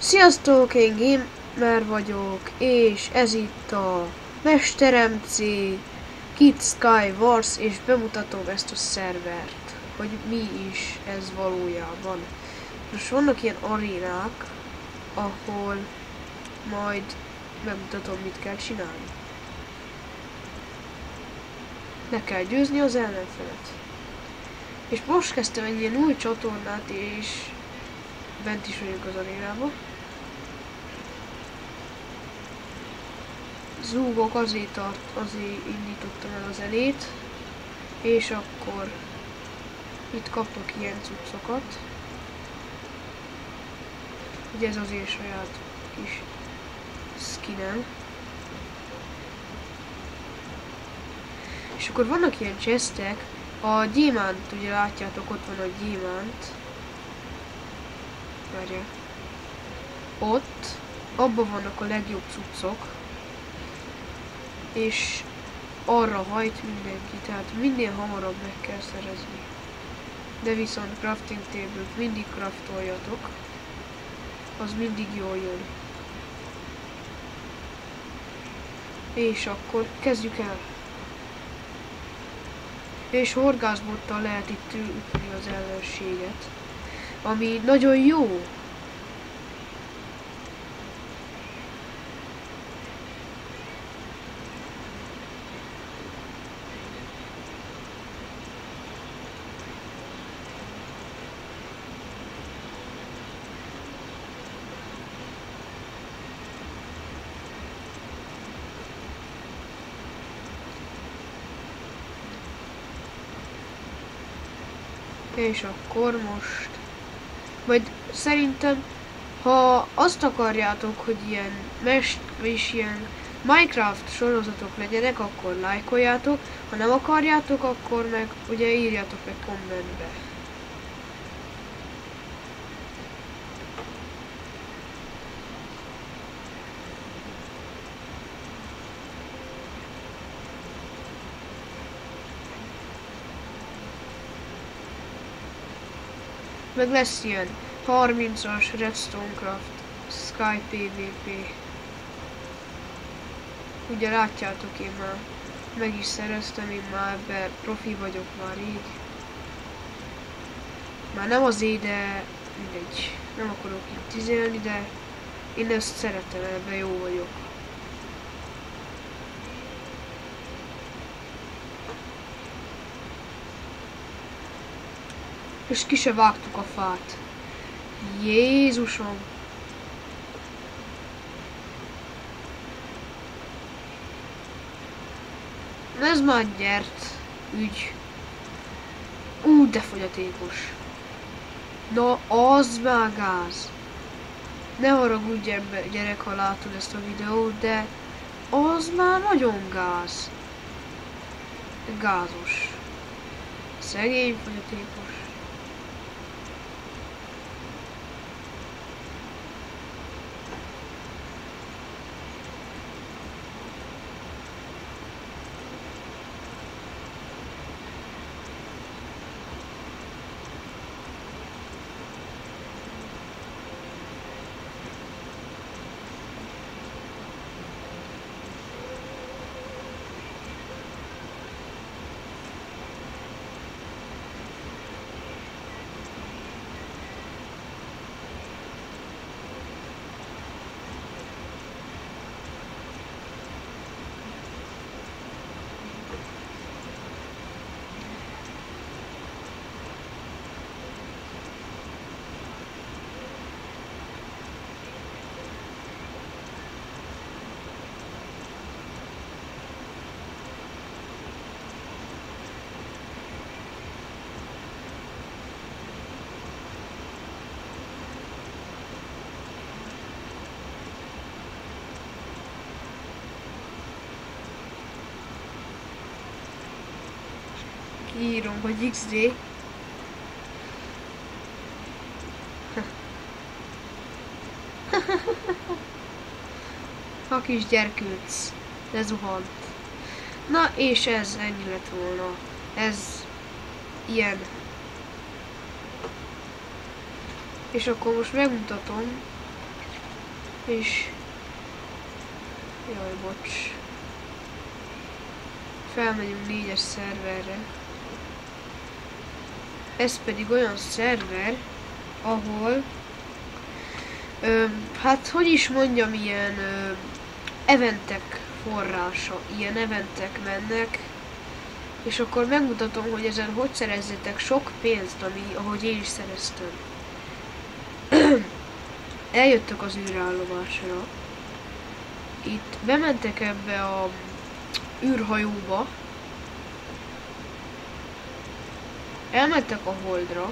Sziasztok, én Gamer vagyok, és ez itt a Mesterem C Kid Sky Wars, és bemutatom ezt a szervert, hogy mi is ez valójában. Most vannak ilyen arénák, ahol majd megmutatom, mit kell csinálni. Le kell győzni az ellenfelet. És most kezdtem egy ilyen új csatornát, és bent is vagyok az arénában. Zúgok, azért indítottam el az elét, és akkor itt kapok ilyen cuccokat. Ugye ez az én saját kis skinem. És akkor vannak ilyen chestek, a gyémánt, ugye látjátok, ott van a gyémánt. Várjál. Ott, abban vannak a legjobb cuccok. És arra hajt mindenki, tehát minél hamarabb meg kell szerezni. De viszont crafting table-t mindig craftoljatok, az mindig jól jön. És akkor kezdjük el. És horgászbottal lehet itt ütni az ellenséget, ami nagyon jó. És akkor most, vagy szerintem, ha azt akarjátok, hogy ilyen Minecraft sorozatok legyenek, akkor lájkoljátok, ha nem akarjátok, akkor meg ugye írjátok meg kommentbe. Meg lesz ilyen 30-as Redstonecraft Sky PvP. Ugye látjátok, én már meg is szereztem, én már ebbe profi vagyok már rég. Már nem azért, de mindegy. Nem akarok itt izélni, de én ezt szeretem, ebben jó vagyok. És ki se vágtuk a fát. Jézusom! Ez már nyert ügy. De fogyatékos. Na, az már gáz. Ne haragudj gyerek, ha látod ezt a videót, de az már nagyon gáz. Gázos. Szegény fogyatékos. Írom, hogy XD. A kis gyerkőc lezuhant. Na és ez ennyi lett volna. Ez ilyen. És akkor most megmutatom, És... Jaj, bocs. Felmegyünk 4-es szerverre. Ez pedig olyan szerver, ahol... hát hogy is mondjam, ilyen... eventek forrása. Ilyen eventek mennek. És akkor megmutatom, hogy ezen hogy szerezzetek sok pénzt, ahogy én is szereztem. Eljöttök az űrállomásra. Itt bementek ebbe a űrhajóba. Elmentek a Holdra.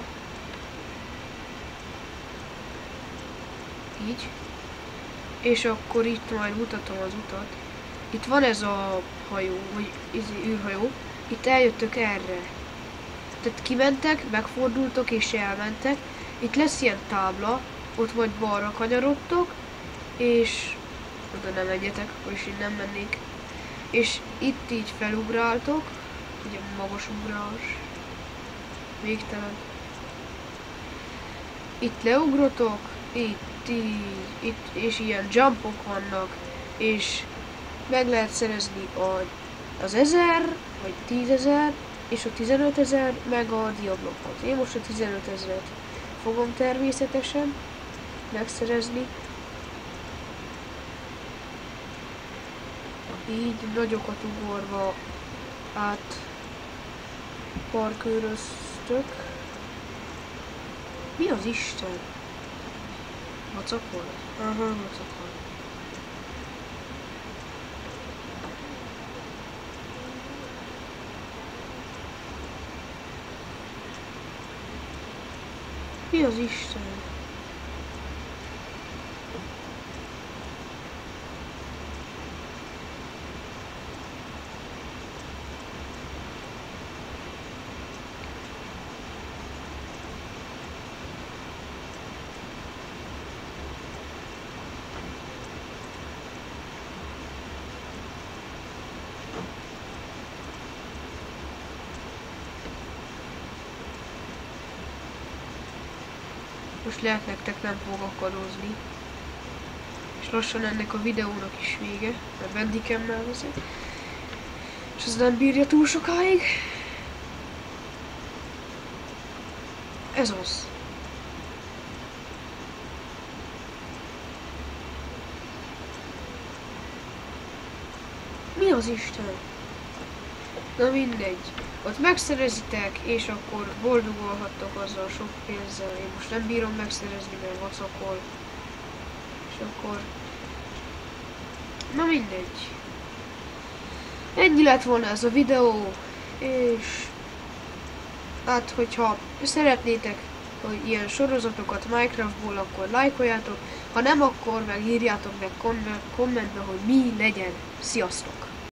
Így. És akkor itt majd mutatom az utat. Itt van ez a hajó, vagy ez űrhajó. Itt eljöttök erre. Tehát kimentek, megfordultok és elmentek. Itt lesz ilyen tábla, ott vagy balra kanyarodtok, és oda nem egyetek, akkor is így nem mennék. És itt így felugráltok, ugye magas ugrás, végtelen. Itt leugrotok, itt, és ilyen jumpok vannak, és meg lehet szerezni az 1000, vagy 10.000, és a 15.000, meg a diablokot. Én most a 15.000-et fogom természetesen megszerezni. Így nagyokat ugorva át parkőröztök. Mi az Isten? Vacakol? Aha, vacakol. Mi az Isten? Most lehet nektek nem fog akadozni. És lassan ennek a videónak is vége, mert bandicam-mel vezet. És az nem bírja túl sokáig. Ez az. Mi az Isten? Na mindegy. Ott megszerezitek, és akkor boldogolhattok azzal sok pénzzel. Én most nem bírom megszerezni, mert vacakol. És akkor... Na mindegy. Ennyi lett volna ez a videó, és... hát, hogyha szeretnétek, hogy ilyen sorozatokat Minecraftból, akkor lájkoljátok. Ha nem, akkor meg írjátok meg kommentbe, hogy mi legyen. Sziasztok!